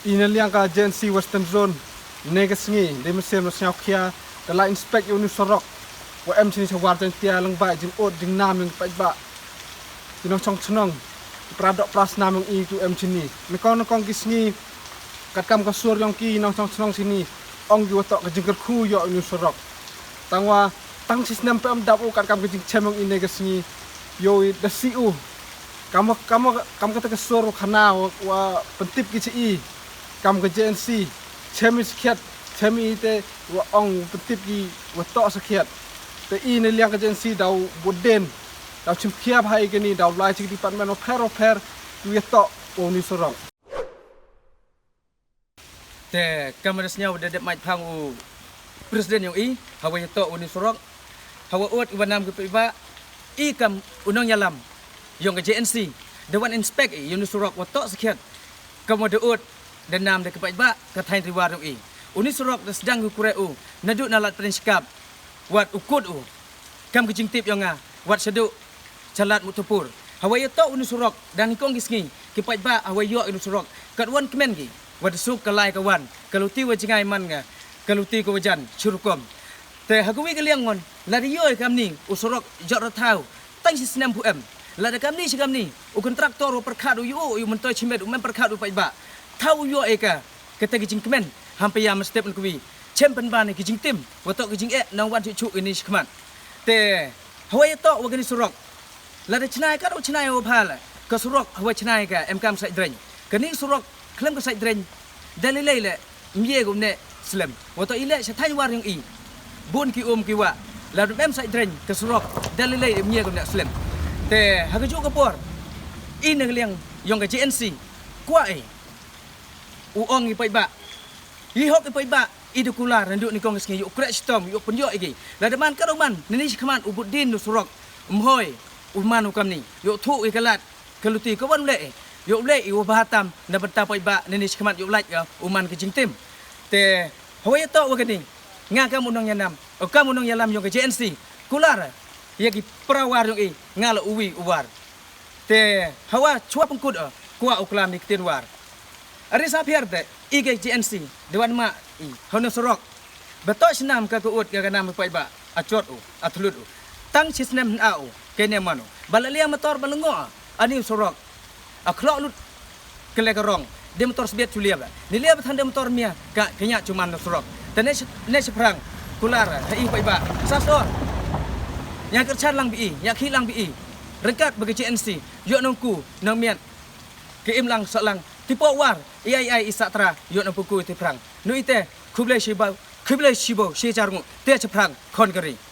inaliang ka agency Western Zone negasngi de mesem no syau khia da la inspect yu sorok wa em chini chawar jan tia lang ba jin ot ding nam yung pa ba jinong chong chnong pradok pras nam yung i tu em chini me kon kong kisngi kat kam ka sur yung ki nong chong chnong sini ong yu tok ka jingker khu yo yu sorok tangwa tang sistem pem dap u kat kam ka jing chemong i negasngi yo da siu kamu kata ke sur khana wa pentip ki chi kam ke agency chemi sekiat chemi te wa ong pentip ki wa to sekiat te i ne liang agency dau boden dau chim khiap hai ke ni dau lai chi department of per wi to o ni sorong te kamerasnya udah dep mai phang u presiden yang i hawa to o ni sorong hawa ot wanam ke ba i kam unong yalam yang ke JNC dewan inspect i Unisurok watok sekiat kamu deut dan nam de kepai ba ke tain riwar i Unisurok da sedang kureu naduk nalat prinskap wat ukut u kam ke jingtip yang wat seduk calat mutupur hawai to Unisurok dan kong gisngi kepai ba hawai yo Unisurok kat wan kemen gi wat sup kalai kawan kaluti wa jingai man nga kaluti ko wajan churukom te hagui ke liangon la yo kam ni Usurok jot ratau tang sistem puem lada kami ni kontraktor perkhadu yu mentoi chimet men perkhadu pai ba tau yu eka kata gijing kemen hampe ya step kuwi champion ban gijing tim watok gijing nang wan chu ini skman te hawai to wagani surok lada chnai ka chnai o phala ka surok hawai chnai ka em kam sai dreng kani surok klem ka sai dreng dalilai le mie gumne slam watok ile sa thai war yang i bun ki ki wa lada em sai dreng ka surok dalilai mie gumne slam te hagajuk kapor ini liang yang ke JNC kuai uong ipai ba ihok ipai ba idu kula renduk ni kong ngi yuk crash storm yuk penjok iki la deman karoman ni khman ubudin nu surok umhoi uman ukam ni yuk thu ikalat kaluti kawan le yuk le i bahatam na benta pai ba ni khman yuk laj uman ke jingtim te hawai to wagani nga kam unong yanam kam unong yalam yang ke JNC kular yagi perawar yung ngala uwi uwar te hawa chua pengkut kuwa uklam ni ketin war ari sa piarte ige JNC dewan ma i hono sorok beto senam ka kuut ka nam pai ba acot atlut tang sistem au kene mano balalia motor balengo ani sorok aklok lut kele karong de motor sbiet chulia ba ni lia bathan de motor mia ka kenya cuman sorok tene ne seprang kular hai pai ba sasor yang kerja lang bi yang hilang bi rengkat bagi JNC yo nongku nang miat ke im lang salang tipo war ai isatra yo nang puku te prang nu ite kublai shibo she charmu te prang kon kari